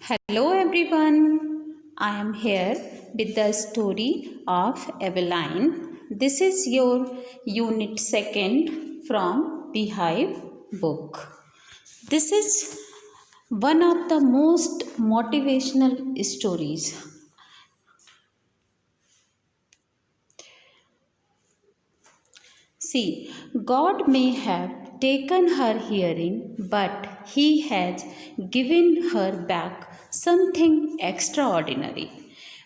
Hello everyone, I am here with the story of Eveline. This is your unit 2nd from Beehive book. This is one of the most motivational stories. See, God may have taken her hearing, but He has given her back something extraordinary.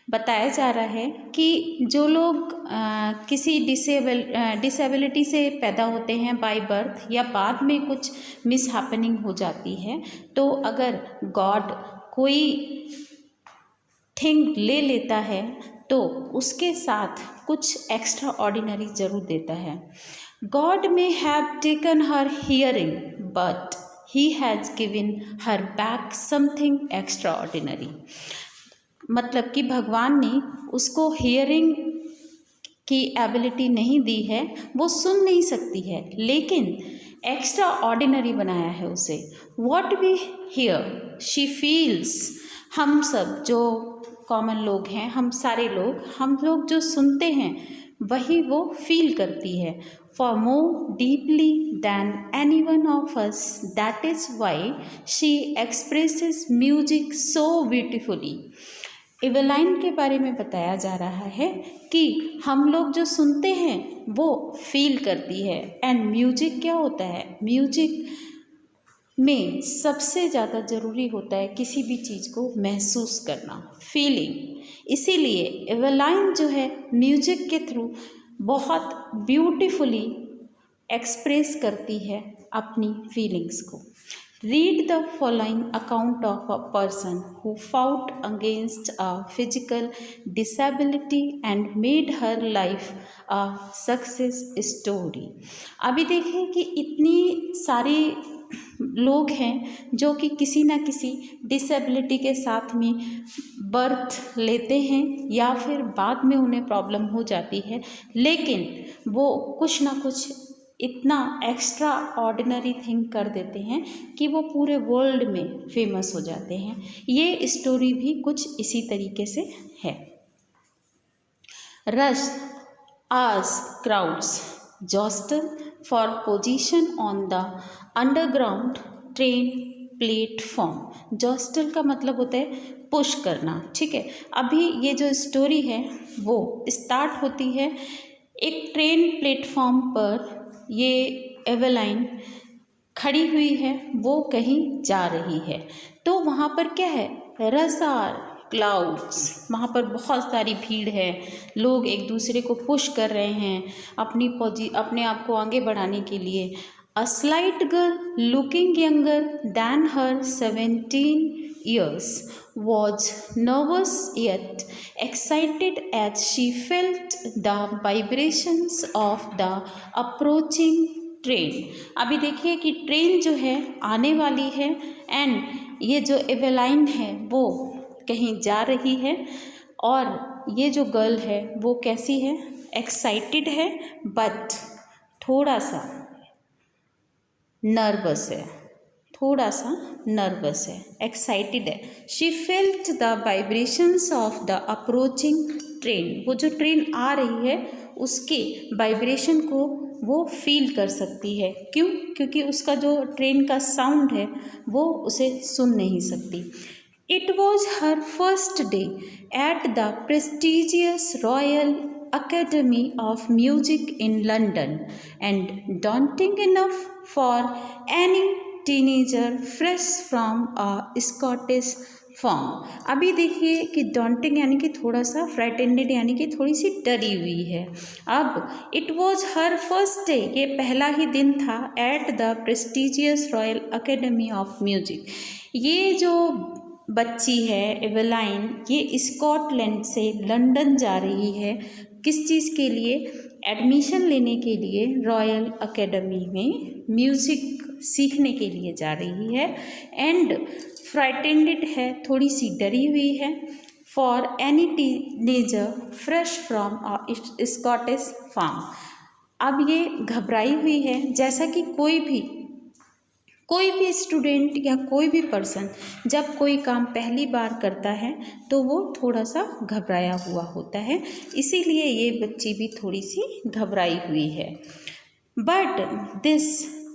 बताया जा रहा है कि जो लोग किसी disability से पैदा होते हैं बाय बर्थ या बाद में कुछ मिस हैपनिंग हो जाती है, तो अगर गॉड कोई थिंग ले लेता है तो उसके साथ कुछ एक्स्ट्रा ऑर्डिनरी ज़रूर देता है. God may have taken her hearing but he has given her back something extra ordinary. मतलब कि भगवान ने उसको हियरिंग की एबिलिटी नहीं दी है, वो सुन नहीं सकती है, लेकिन एक्स्ट्रा ऑर्डिनरी बनाया है उसे. What we hear she feels. हम सब जो कॉमन लोग हैं, हम सारे लोग, हम लोग जो सुनते हैं वही वो फील करती है. Far more deeply than any one of us. That is why she expresses music so beautifully. Evelyn के बारे में बताया जा रहा है कि हम लोग जो सुनते हैं वो फील करती है. एंड म्यूजिक क्या होता है? म्यूजिक में सबसे ज़्यादा ज़रूरी होता है किसी भी चीज़ को महसूस करना, फीलिंग. इसीलिए एवेलाइन जो है म्यूजिक के थ्रू बहुत ब्यूटीफुली एक्सप्रेस करती है अपनी फीलिंग्स को. Read the following account of a person who fought against a physical disability and made her life a success story. अभी देखें कि इतनी सारी लोग हैं जो कि किसी ना किसी डिसेबिलिटी के साथ में बर्थ लेते हैं या फिर बाद में उन्हें प्रॉब्लम हो जाती है, लेकिन वो कुछ ना कुछ इतना एक्स्ट्रा ऑर्डिनरी थिंग कर देते हैं कि वो पूरे वर्ल्ड में फेमस हो जाते हैं. ये स्टोरी भी कुछ इसी तरीके से है. रश आज crowds jostle for position on the underground train platform. Jostle का मतलब होता है पुश करना. ठीक है, अभी ये जो स्टोरी है वो स्टार्ट होती है एक ट्रेन प्लेटफॉर्म पर. ये एवेलाइन खड़ी हुई है, वो कहीं जा रही है. तो वहाँ पर क्या है? Rush are clouds. वहाँ पर बहुत सारी भीड़ है, लोग एक दूसरे को पुश कर रहे हैं अपने आप को आगे बढ़ाने के लिए. A slight girl looking younger than her 17 years was nervous yet excited as she felt the vibrations of the approaching train. अभी देखिए कि ट्रेन जो है आने वाली है एंड ये जो एवेलाइन है वो कहीं जा रही है. और ये जो गर्ल है वो कैसी है? एक्साइटेड है बट थोड़ा सा नर्वस है. थोड़ा सा नर्वस है, एक्साइटेड है. She felt the vibrations of the approaching train. वो जो ट्रेन आ रही है उसके वाइब्रेशन को वो फील कर सकती है. क्यों? क्योंकि उसका जो ट्रेन का साउंड है वो उसे सुन नहीं सकती. It was her first day at the prestigious royal Academy of Music in London and daunting enough for any teenager fresh from a Scottish farm. अभी देखिए कि daunting यानी कि थोड़ा सा, frightened यानी कि थोड़ी सी डरी हुई है. अब it was her first day, ये पहला ही दिन था at the prestigious Royal Academy of Music. ये जो बच्ची है एवेलाइन, ये स्कॉटलैंड से लंदन जा रही है. किस चीज़ के लिए? एडमिशन लेने के लिए रॉयल एकेडमी में म्यूज़िक सीखने के लिए जा रही है. एंड फ्राइटेंडेड है, थोड़ी सी डरी हुई है. For any teenager fresh from a Scottish farm. अब ये घबराई हुई है जैसा कि कोई भी स्टूडेंट या कोई भी पर्सन जब कोई काम पहली बार करता है तो वो थोड़ा सा घबराया हुआ होता है, इसीलिए ये बच्ची भी थोड़ी सी घबराई हुई है। But this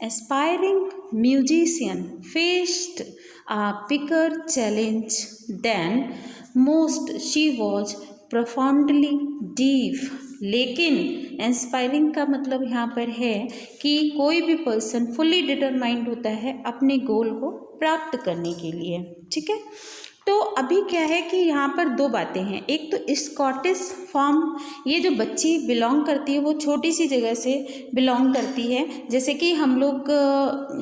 aspiring musician faced a bigger challenge than most. She was profoundly deaf. लेकिन इंस्पायरिंग का मतलब यहाँ पर है कि कोई भी पर्सन फुली डिटरमाइंड होता है अपने गोल को प्राप्त करने के लिए। ठीक है, तो अभी क्या है कि यहाँ पर दो बातें हैं। एक तो स्कॉटिश फॉर्म, ये जो बच्ची बिलोंग करती है वो छोटी सी जगह से बिलोंग करती है। जैसे कि हम लोग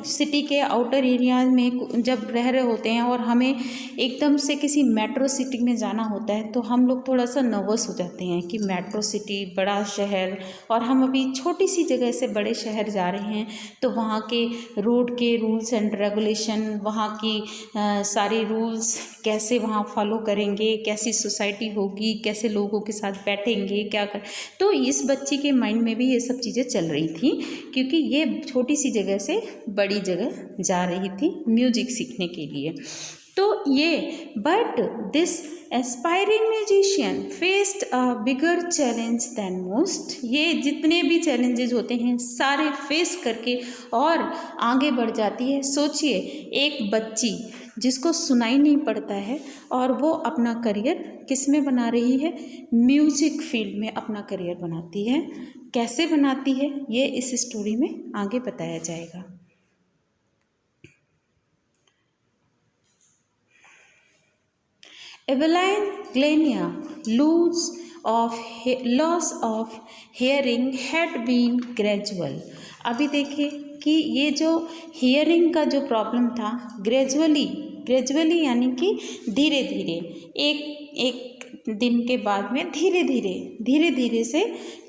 सिटी के आउटर एरिया में जब रह रहे होते हैं और हमें एकदम से किसी मेट्रो सिटी में जाना होता है तो हम लोग थोड़ा सा नर्वस हो जाते हैं कि मेट्रो सिटी, बड़ा शहर, और हम अभी छोटी सी जगह से बड़े शहर जा रहे हैं तो वहाँ के रोड के रूल्स एंड रेगुलेशन, वहाँ की सारी रूल्स कैसे वहाँ फॉलो करेंगे, कैसी सोसाइटी होगी, कैसे लोगों के साथ बैठेंगे, क्या कर, तो इस बच्ची के माइंड में भी ये सब चीज़ें चल रही थी क्योंकि ये छोटी सी जगह से बड़ी जगह जा रही थी म्यूजिक सीखने के लिए। तो ये but this aspiring musician faced a bigger challenge than most. ये जितने भी चैलेंजेस होते हैं सारे फेस करके और आगे बढ़ जाती है। सोचिए, एक बच्ची जिसको सुनाई नहीं पड़ता है और वो अपना करियर किस में बना रही है, म्यूजिक फील्ड में अपना करियर बनाती है। कैसे बनाती है ये इस स्टोरी में आगे बताया जाएगा। Evelyn Glennie's loss of hearing had been gradual. अभी देखिए कि ये जो हियरिंग का जो प्रॉब्लम था ग्रेजुअली यानी कि धीरे धीरे, एक दिन के बाद में धीरे धीरे से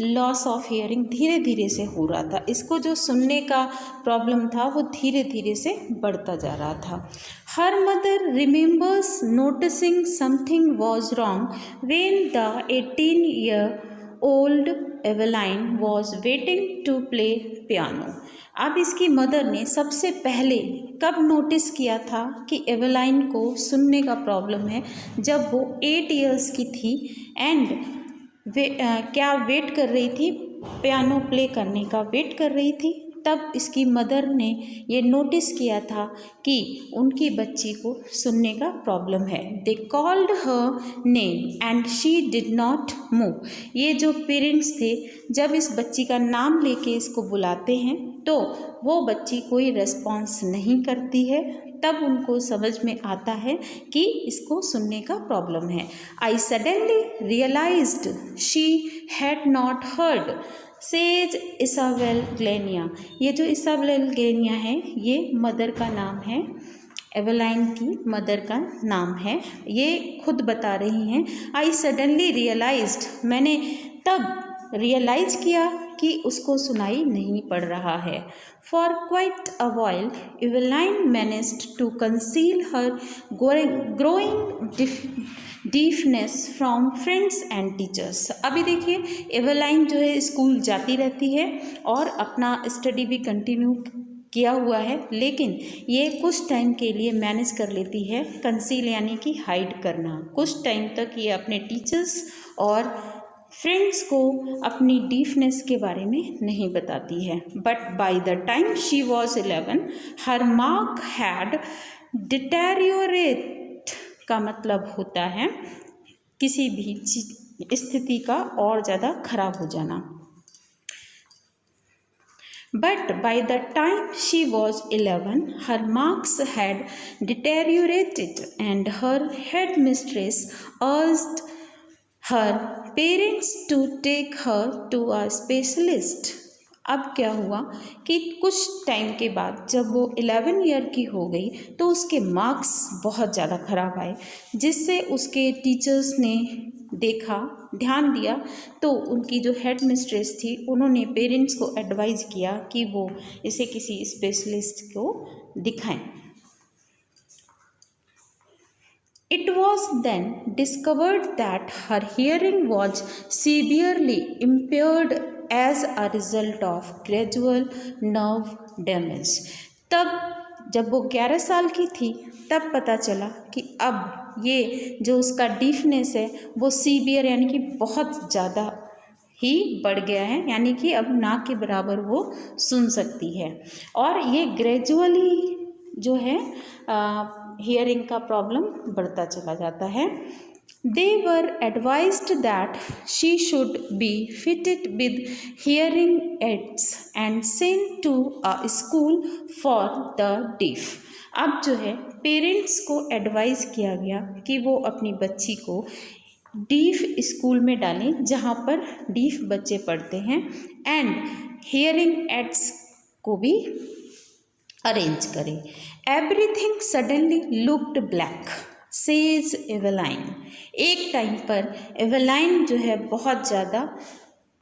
लॉस ऑफ हियरिंग धीरे धीरे से हो रहा था। इसको जो सुनने का प्रॉब्लम था वो धीरे धीरे से बढ़ता जा रहा था। Her mother remembers noticing something was wrong when the 18-year-old Evelyn was waiting to play piano. अब इसकी मदर ने सबसे पहले कब नोटिस किया था कि एवेलाइन को सुनने का प्रॉब्लम है, जब वो 8 इयर्स की थी एंड क्या वेट कर रही थी, पियानो प्ले करने का वेट कर रही थी। तब इसकी मदर ने ये नोटिस किया था कि उनकी बच्ची को सुनने का प्रॉब्लम है। They called her name and she did not move. ये जो पेरेंट्स थे जब इस बच्ची का नाम लेके इसको बुलाते हैं तो वो बच्ची कोई रिस्पॉन्स नहीं करती है। तब उनको समझ में आता है कि इसको सुनने का प्रॉब्लम है। I suddenly realised she had not heard says Isabel Glennie. ये जो इसाबेल ग्लेनिया है ये मदर का नाम है, एवेलाइन की मदर का नाम है। ये खुद बता रही हैं, आई सडनली रियलाइज्ड, मैंने तब रियलाइज किया कि उसको सुनाई नहीं पड़ रहा है। For quite a while Evelyn managed to conceal her growing deafness from friends and teachers. अभी देखिए एवेलाइन जो है स्कूल जाती रहती है और अपना स्टडी भी कंटिन्यू किया हुआ है, लेकिन ये कुछ टाइम के लिए मैनेज कर लेती है, कंसील यानी कि हाइड करना। कुछ टाइम तक ये अपने टीचर्स और फ्रेंड्स को अपनी डीफनेस के बारे में नहीं बताती है। But by the time she was 11 her mark had deteriorate का मतलब होता है किसी भी स्थिति का और ज़्यादा खराब हो जाना। But by the time she was 11, her marks had deteriorated and her headmistress urged her parents to take her to a specialist. अब क्या हुआ कि कुछ टाइम के बाद जब वो 11 ईयर की हो गई तो उसके मार्क्स बहुत ज़्यादा ख़राब आए, जिससे उसके टीचर्स ने देखा, ध्यान दिया, तो उनकी जो हेड मिस्ट्रेस थी उन्होंने पेरेंट्स को एडवाइज़ किया कि वो इसे किसी स्पेशलिस्ट को दिखाएं। It was then discovered that her hearing was severely impaired as a result of gradual nerve damage. तब जब वो 11 साल की थी तब पता चला कि अब ये जो उसका डीफनेस है वो सीवियर यानी कि बहुत ज़्यादा ही बढ़ गया है, यानी कि अब ना के बराबर वो सुन सकती है। और ये ग्रेजुअली जो है हियरिंग का प्रॉब्लम बढ़ता चला जाता है। They were advised that she should be fitted with hearing aids and sent to a school for the deaf. अब जो है पेरेंट्स को एडवाइस किया गया कि वो अपनी बच्ची को डीफ स्कूल में डालें जहाँ पर डीफ बच्चे पढ़ते हैं, एंड हियरिंग एड्स को भी अरेंज करें। Everything suddenly looked black says Evelyn. एक टाइम पर एवेलाइन जो है बहुत ज़्यादा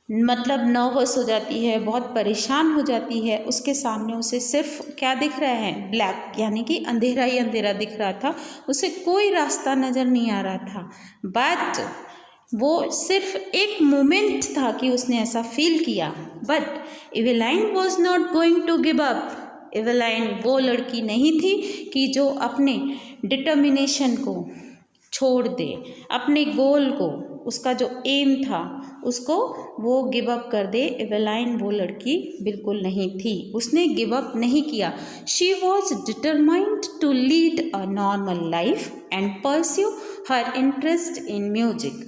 मतलब नर्वस हो जाती है, बहुत परेशान हो जाती है। उसके सामने उसे सिर्फ क्या दिख रहा है, ब्लैक, यानी कि अंधेरा ही अंधेरा दिख रहा था, उसे कोई रास्ता नज़र नहीं आ रहा था। बट वो सिर्फ एक मोमेंट था कि उसने ऐसा फील किया। But Evelyn was not going to give up. Evelyn वो लड़की नहीं थी कि जो अपने डिटर्मिनेशन को छोड़ दे, अपने गोल को, उसका जो एम था उसको वो गिव अप कर दे। एवेलाइन वो लड़की बिल्कुल नहीं थी, उसने गिव अप नहीं किया। She was determined to lead a normal life and pursue her interest in music.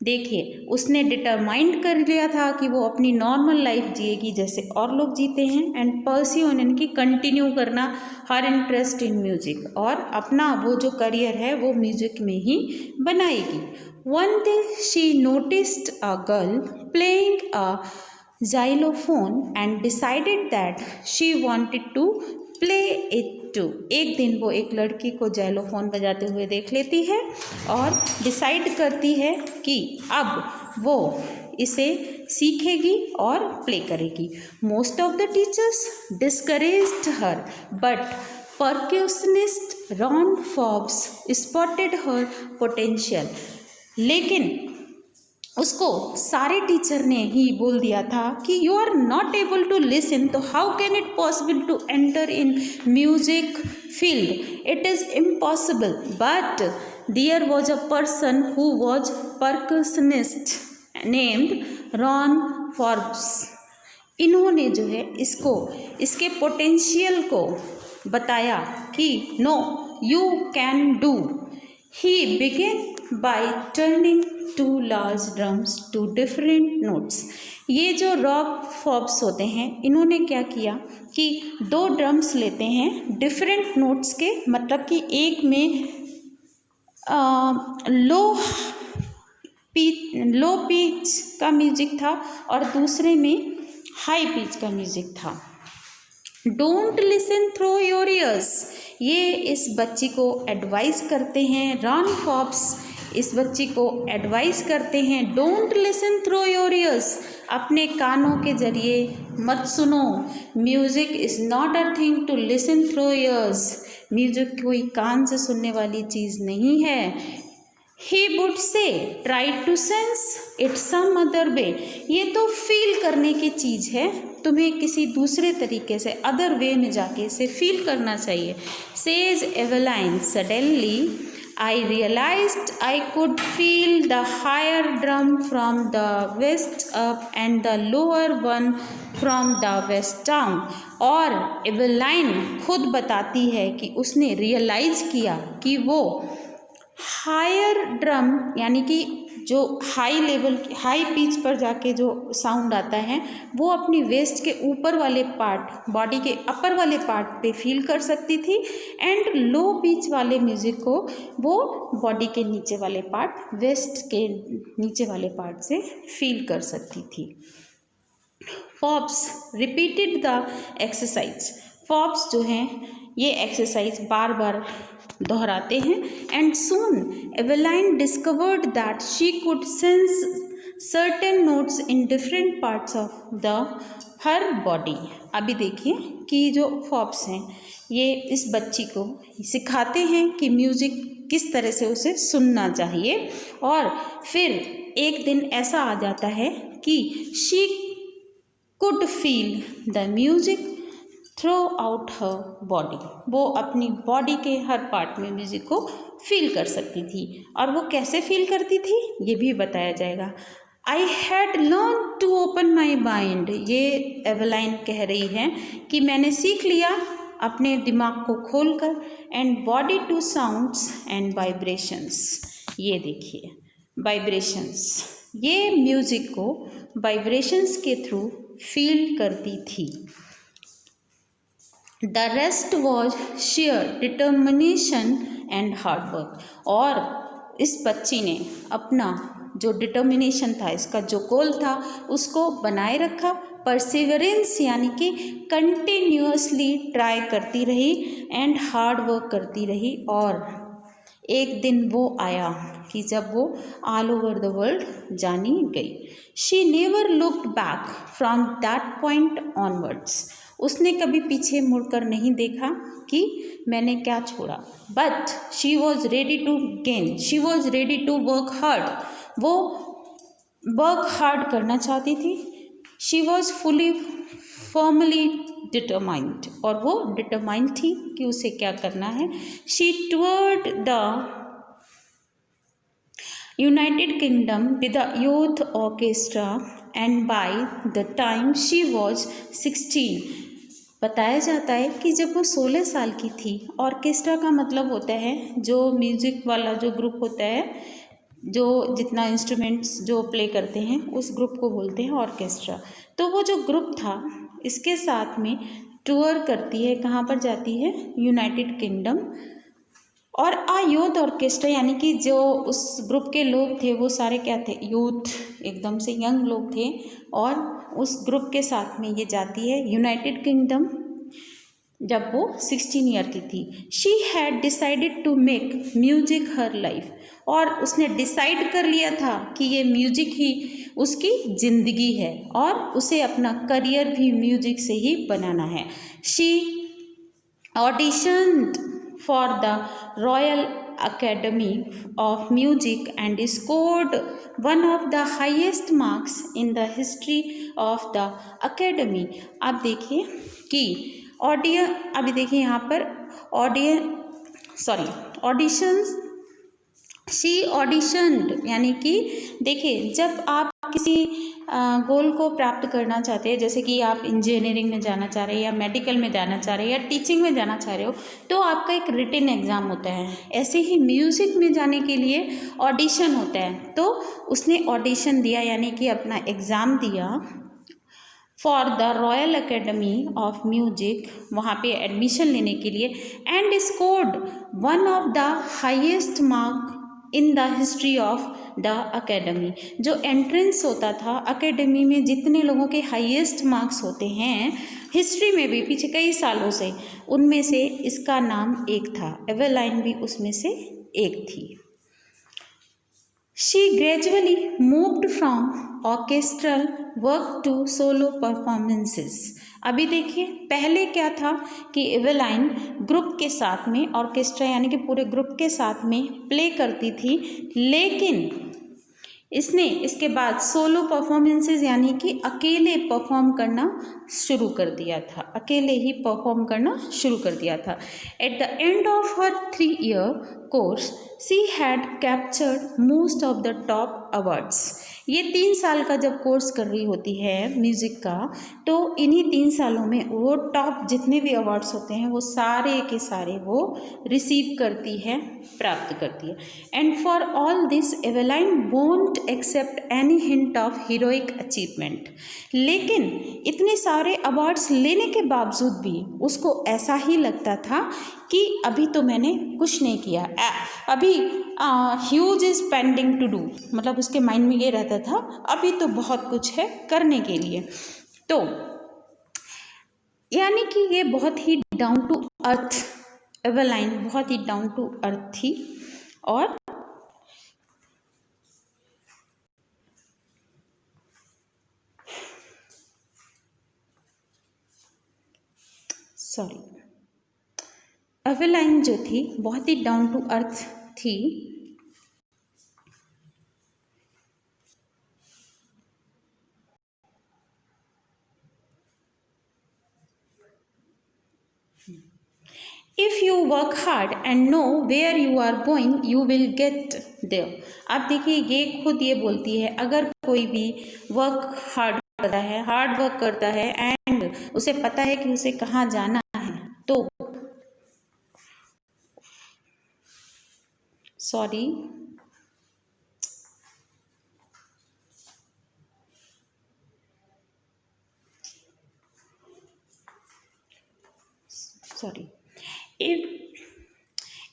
देखिए, उसने डिटरमाइंड कर लिया था कि वो अपनी नॉर्मल लाइफ जिएगी जैसे और लोग जीते हैं, एंड परस्यू यानी कि कंटिन्यू करना हर इंटरेस्ट इन म्यूजिक, और अपना वो जो करियर है वो म्यूजिक में ही बनाएगी। One day she noticed a girl playing a xylophone and decided that she wanted to play it too. एक दिन वो एक लड़की को जाइलोफोन बजाते हुए देख लेती है और डिसाइड करती है कि अब वो इसे सीखेगी और प्ले करेगी। Most of the teachers discouraged her, but percussionist Ron Forbes spotted her potential. लेकिन उसको सारे टीचर ने ही बोल दिया था कि you are not able to listen, तो how can it possible to enter in music field, it is impossible. But there was a person who was percussionist named Ron Forbes. इन्होंने जो है इसको, इसके पोटेंशियल को बताया कि no you can do. He began by turning two large drums to different notes. ये जो रॉक फॉब्स होते हैं, इन्होंने क्या किया कि 2 ड्रम्स लेते हैं डिफरेंट नोट्स के, मतलब कि एक में लो पिच का म्यूजिक था और दूसरे में हाई पिच का म्यूजिक था। Don't listen through your years, ये इस बच्ची को एडवाइस करते हैं। रॉन फॉब्स इस बच्ची को एडवाइस करते हैं, don't listen through your ears, अपने कानों के जरिए मत सुनो। Music is not a thing to listen through ears, music कोई कान से सुनने वाली चीज़ नहीं है। He would say try to sense it some other way, ये तो फील करने की चीज़ है, तुम्हें किसी दूसरे तरीके से अदर वे में जाके इसे फील करना चाहिए। Says Evelyn, suddenly I realized I could feel the higher drum from the west up and the lower one from the west down। और एवेलाइन खुद बताती है कि उसने रियलाइज किया कि वो हायर ड्रम यानी कि जो हाई लेवल, हाई पिच पर जाके जो साउंड आता है वो अपनी वेस्ट के ऊपर वाले पार्ट, बॉडी के अपर वाले पार्ट पे फील कर सकती थी, एंड लो पिच वाले म्यूज़िक को वो बॉडी के नीचे वाले पार्ट, वेस्ट के नीचे वाले पार्ट से फील कर सकती थी। Forbes repeated the exercise, Forbes जो हैं ये एक्सरसाइज बार बार दोहराते हैं, and soon Evelyn discovered that she could sense certain notes in different parts of the her body. अभी देखिए कि जो फॉब्स हैं ये इस बच्ची को सिखाते हैं कि म्यूज़िक किस तरह से उसे सुनना चाहिए, और फिर एक दिन ऐसा आ जाता है कि she could feel the music through out her body, वो अपनी बॉडी के हर पार्ट में म्यूज़िक को फील कर सकती थी। और वो कैसे फील करती थी ये भी बताया जाएगा। I had learn to open my mind, ये एवेलाइन कह रही है कि मैंने सीख लिया अपने दिमाग को खोलकर, and body to sounds and vibrations. ये देखिए वाइब्रेशंस, ये म्यूज़िक को वाइब्रेशंस के थ्रू फील करती थी। The rest was share determination and hard work, और इस बच्ची ने अपना जो डिटर्मिनेशन था, इसका जो गोल था उसको बनाए रखा। परसिवरेंस यानी कि कंटिन्यूअसली ट्राई करती रही एंड हार्ड वर्क करती रही, और एक दिन वो आया कि जब वो ऑल ओवर द वर्ल्ड जानी गई। She never looked back from that point onwards, उसने कभी पीछे मुड़कर नहीं देखा कि मैंने क्या छोड़ा। But she was ready to gain, she was ready to work hard, वो वर्क हार्ड करना चाहती थी। She was fully formally determined, और वो डिटरमाइंड थी कि उसे क्या करना है। She toured the United Kingdom with the youth orchestra and by the time she was 16, बताया जाता है कि जब वो 16 साल की थी, ऑर्केस्ट्रा का मतलब होता है जो म्यूज़िक वाला जो ग्रुप होता है, जो जितना इंस्ट्रूमेंट्स जो प्ले करते हैं उस ग्रुप को बोलते हैं ऑर्केस्ट्रा। तो वो जो ग्रुप था इसके साथ में टूर करती है, कहाँ पर जाती है, यूनाइटेड किंगडम। और यूथ ऑर्केस्ट्रा यानी कि जो उस ग्रुप के लोग थे वो सारे क्या थे, यूथ, एकदम से यंग लोग थे, और उस ग्रुप के साथ में ये जाती है यूनाइटेड किंगडम जब वो 16 ईयर की थी। She had decided to make music her life, और उसने डिसाइड कर लिया था कि ये म्यूजिक ही उसकी ज़िंदगी है और उसे अपना करियर भी म्यूजिक से ही बनाना है। She auditioned for the Royal Academy of Music and scored one of the highest marks in the history of the Academy। आप देखिए कि अभी देखिए यहाँ पर ऑडिशंस, शी ऑडिशन्ड यानी कि देखिए जब आप किसी गोल को प्राप्त करना चाहते हैं, जैसे कि आप इंजीनियरिंग में जाना चाह रहे हैं या मेडिकल में जाना चाह रहे हैं या टीचिंग में जाना चाह रहे हो, तो आपका एक रिटन एग्ज़ाम होता है। ऐसे ही म्यूज़िक में जाने के लिए ऑडिशन होता है, तो उसने ऑडिशन दिया यानी कि अपना एग्ज़ाम दिया for the royal academy of music, वहाँ पे एडमिशन लेने के लिए, and scored one of the highest mark in the history of the academy. जो एंट्रेंस होता था अकेडमी में, जितने लोगों के हाईएस्ट मार्क्स होते हैं हिस्ट्री में भी पिछले कई सालों से, उनमें से इसका नाम एक था, एवेलाइन भी उसमें से एक थी। She gradually moved from orchestral work to solo performances। अभी देखिए पहले क्या था कि एवेलाइन ग्रुप के साथ में, ऑर्केस्ट्रा यानी कि पूरे ग्रुप के साथ में प्ले करती थी, लेकिन इसने इसके बाद सोलो परफॉर्मेंसेस यानी कि अकेले परफॉर्म करना शुरू कर दिया था, अकेले ही परफॉर्म करना शुरू कर दिया था। At the end of her 3 year course she had captured most of the top awards. ये 3 साल का जब कोर्स कर रही होती है म्यूज़िक का, तो इन्हीं 3 सालों में वो टॉप जितने भी अवार्ड्स होते हैं वो सारे के सारे वो रिसीव करती है, प्राप्त करती है। And for all this Evelyn won't accept any hint of heroic achievement. लेकिन इतने सारे अवार्ड्स लेने के बावजूद भी उसको ऐसा ही लगता था कि अभी तो मैंने कुछ नहीं किया, अभी huge is pending to do, मतलब उसके माइंड में ये रहता था अभी तो बहुत कुछ है करने के लिए। तो यानी कि ये बहुत ही डाउन टू अर्थ, एवेलाइन बहुत ही डाउन टू अर्थ थी, और एवेलाइन जो थी बहुत ही डाउन टू अर्थ थी। If you work hard and know where you are going you will get there. अब देखिए ये खुद ये बोलती है, अगर कोई भी वर्क हार्ड करता है, हार्ड वर्क करता है एंड उसे पता है कि उसे कहाँ जाना है, तो sorry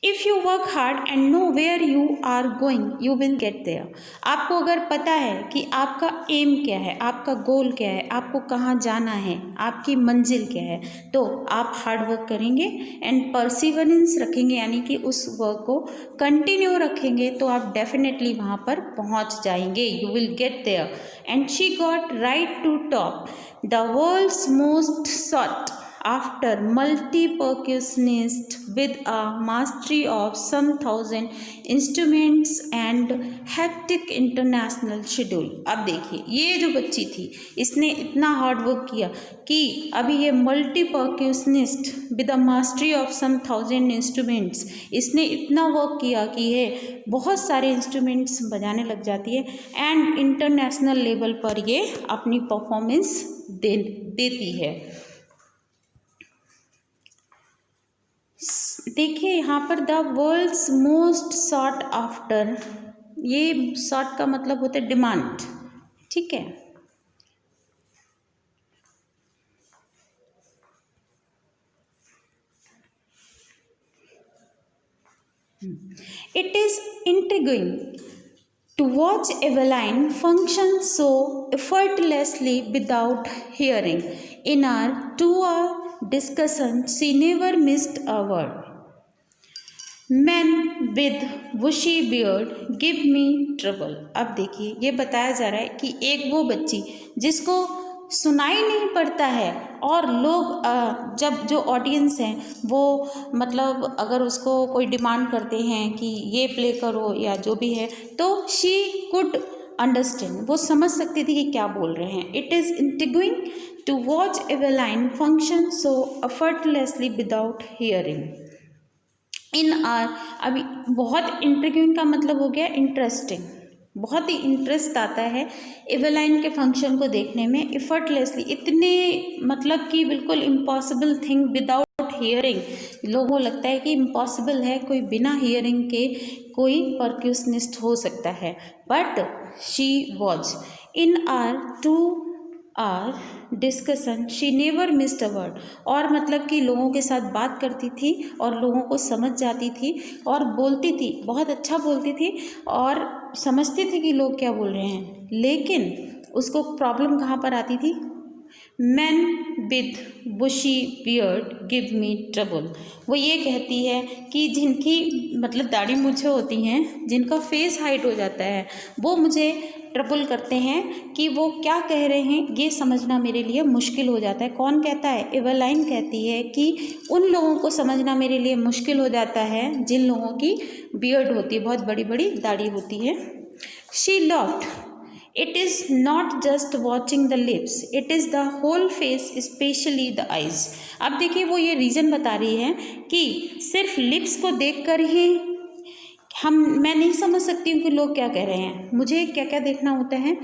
if you work hard and know where you are going you will get there. आपको अगर पता है कि आपका एम क्या है, आपका गोल क्या है, आपको कहाँ जाना है, आपकी मंजिल क्या है, तो आप हार्ड वर्क करेंगे एंड परसिवरेंस रखेंगे, यानी कि उस वर्क को कंटिन्यू रखेंगे, तो आप डेफिनेटली वहाँ पर पहुँच जाएंगे। You will get there. And she got right to top the world's most sought after multi-percussionist with a mastery of some 1,000 instruments and hectic international schedule। अब देखिए ये जो बच्ची थी इसने इतना हार्ड वर्क किया कि अभी ये multi percussionist with a mastery of some 1,000 instruments, इसने इतना वर्क किया कि ये बहुत सारे इंस्ट्रूमेंट्स बजाने लग जाती है एंड इंटरनेशनल लेवल पर ये अपनी परफॉर्मेंस देती है। देखिए यहाँ पर the world's most sought after, ये सॉट का मतलब होता है डिमांड, ठीक है। It is intriguing to watch Eveline function so effortlessly without hearing. In our 2-hour discussion, she never missed a word. Men with bushy beard give me trouble। अब देखिए ये बताया जा रहा है कि एक वो बच्ची जिसको सुनाई नहीं पड़ता है और लोग जब जो ऑडियंस हैं वो मतलब अगर उसको कोई डिमांड करते हैं कि ये प्ले करो या जो भी है, तो शी कुड अंडरस्टैंड, वो समझ सकती थी कि क्या बोल रहे हैं। It is intriguing to watch Evelyn function so effortlessly without hearing. इन आर, अभी बहुत इंट्रिगिंग का मतलब हो गया इंटरेस्टिंग, बहुत ही इंटरेस्ट आता है एवेलाइन के फंक्शन को देखने में एफर्टलेसली, इतने मतलब कि बिल्कुल इम्पॉसिबल थिंग विदाउट हियरिंग। लोगों को लगता है कि इम्पॉसिबल है, कोई बिना हियरिंग के कोई परक्यूशनिस्ट हो सकता है, but she was in are 2-hour discussion she never missed a word. और मतलब कि लोगों के साथ बात करती थी और लोगों को समझ जाती थी और बोलती थी, बहुत अच्छा बोलती थी और समझती थी कि लोग क्या बोल रहे हैं। लेकिन उसको प्रॉब्लम कहाँ पर आती थी? Man with bushy beard give me trouble. वो ये कहती है कि जिनकी मतलब दाढ़ी मूछें होती हैं, जिनका फेस हाइट हो जाता है, वो मुझे ट्रबल करते हैं कि वो क्या कह रहे हैं ये समझना मेरे लिए मुश्किल हो जाता है। कौन कहता है? एवेलाइन कहती है कि उन लोगों को समझना मेरे लिए मुश्किल हो जाता है जिन लोगों की बियर्ड होती है, बहुत बड़ी बड़ी दाढ़ी होती है। She loved. It is not just watching the lips, it is the whole face, especially the eyes। अब देखिए वो ये रीज़न बता रही है कि सिर्फ लिप्स को देखकर ही मैं नहीं समझ सकती हूँ कि लोग क्या कह रहे हैं, मुझे क्या क्या देखना होता है।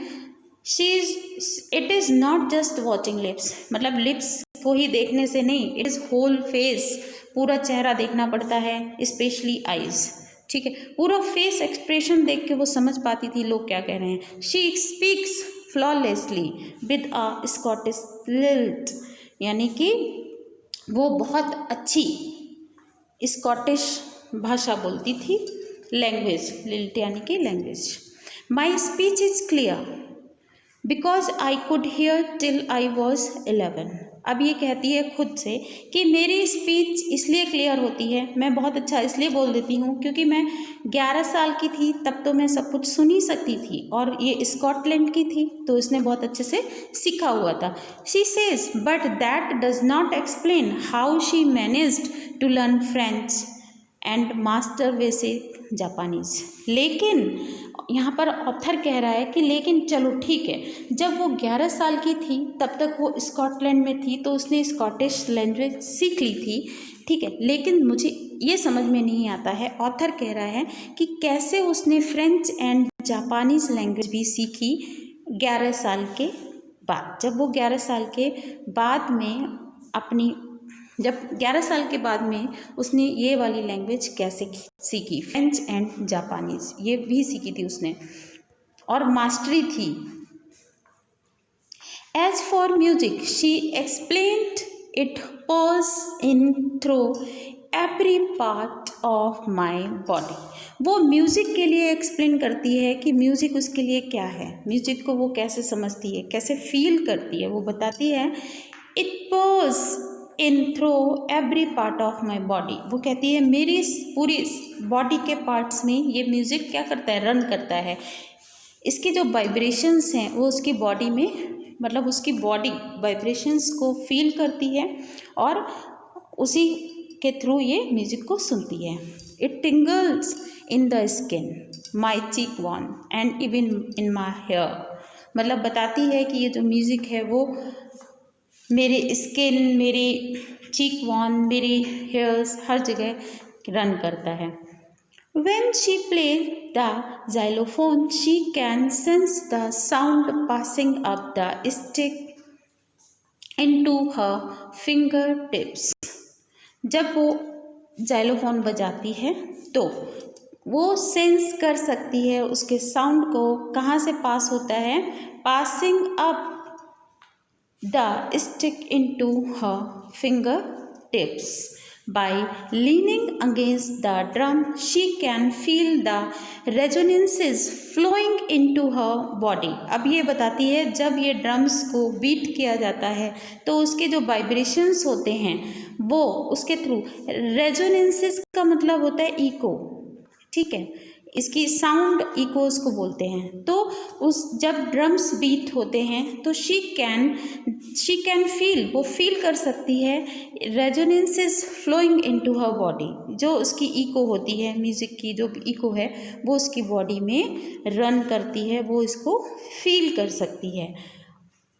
It is not just watching lips, मतलब लिप्स को ही देखने से नहीं, इट इज़ होल फेस, पूरा चेहरा देखना पड़ता है, स्पेशली आइज़, ठीक है। पूरा फेस एक्सप्रेशन देख के वो समझ पाती थी लोग क्या कह रहे हैं। She speaks flawlessly with a Scottish lilt, यानी कि वो बहुत अच्छी स्कॉटिश भाषा बोलती थी, लैंग्वेज, लिल्ट यानी कि language. My speech is clear because I could hear till I was 11। अब ये कहती है खुद से कि मेरी स्पीच इसलिए क्लियर होती है, मैं बहुत अच्छा इसलिए बोल देती हूँ क्योंकि मैं 11 साल की थी, तब तो मैं सब कुछ सुन ही सकती थी, और ये स्कॉटलैंड की थी तो इसने बहुत अच्छे से सीखा हुआ था। She says but that does not explain how she managed to learn French and master वैसे जापानीज़। लेकिन यहाँ पर ऑथर कह रहा है कि लेकिन चलो ठीक है, जब वो 11 साल की थी तब तक वो स्कॉटलैंड में थी तो उसने स्कॉटिश लैंग्वेज सीख ली थी, ठीक है, लेकिन मुझे ये समझ में नहीं आता है, ऑथर कह रहा है कि कैसे उसने फ्रेंच एंड जापानीज लैंग्वेज भी सीखी 11 साल के बाद। जब वो 11 साल के बाद में अपनी जब 11 साल के बाद में उसने ये वाली लैंग्वेज कैसे सीखी, फ्रेंच एंड जापानीज ये भी सीखी थी उसने और मास्टरी थी। As for music, she explained it was in through every part of my body. वो म्यूज़िक के लिए एक्सप्लेन करती है कि म्यूज़िक उसके लिए क्या है, म्यूज़िक को वो कैसे समझती है, कैसे फील करती है। वो बताती है it was in through every part of my body. वो कहती है मेरी पूरी बॉडी के पार्ट्स में ये म्यूज़िक क्या करता है, रन करता है। इसके जो वाइब्रेशंस हैं वो उसकी बॉडी में, मतलब उसकी बॉडी वाइब्रेशंस को फील करती है और उसी के थ्रू ये म्यूज़िक को सुनती है। It tingles in the skin my cheek one and even in my hair. मतलब बताती है कि ये जो म्यूज़िक है वो मेरे स्किन, मेरी चीक वन, मेरी हेयर्स हर जगह रन करता है। When she plays the xylophone, she can sense the sound passing up the stick into her fingertips. जब वो xylophone बजाती है तो वो सेंस कर सकती है उसके साउंड को कहाँ से पास होता है, passing up the stick into her fingertips. By leaning against the drum, she can feel the resonances flowing into her body. अब ये बताती है जब ये ड्रम्स को बीट किया जाता है तो उसके जो वाइब्रेशंस होते हैं वो उसके थ्रू, रेजोनेंसेस का मतलब होता है इको, ठीक है, इसकी साउंड इकोस को बोलते हैं। तो उस जब ड्रम्स बीट होते हैं तो शी कैन फील, वो फील कर सकती है रेजोनेंसेस फ्लोइंग इनटू हर बॉडी। जो उसकी इको होती है, म्यूज़िक की जो इको है वो उसकी बॉडी में रन करती है, वो इसको फील कर सकती है।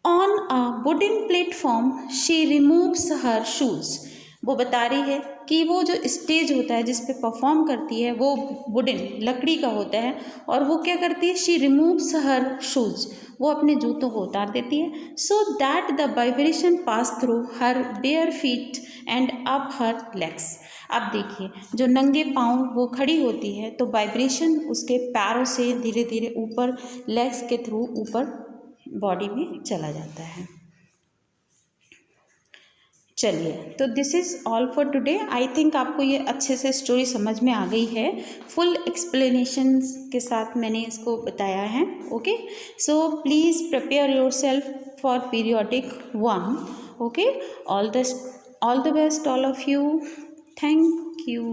On a wooden platform she removes her shoes. वो बता रही है कि वो जो स्टेज होता है जिस पे परफॉर्म करती है वो वुडन, लकड़ी का होता है, और वो क्या करती है, शी रिमूव्स हर शूज़, वो अपने जूतों को उतार देती है, so that the vibration pass through her bare feet and up her legs. अब देखिए जो नंगे पाँव वो खड़ी होती है तो वाइब्रेशन उसके पैरों से धीरे धीरे ऊपर लेग्स के थ्रू ऊपर बॉडी में चला जाता है। चलिए, तो this is all for today. I think आपको ये अच्छे से स्टोरी समझ में आ गई है, फुल एक्सप्लेनेशन के साथ मैंने इसको बताया है। Okay, so please prepare your self for periodic 1। Okay, all the best all of you. Thank you.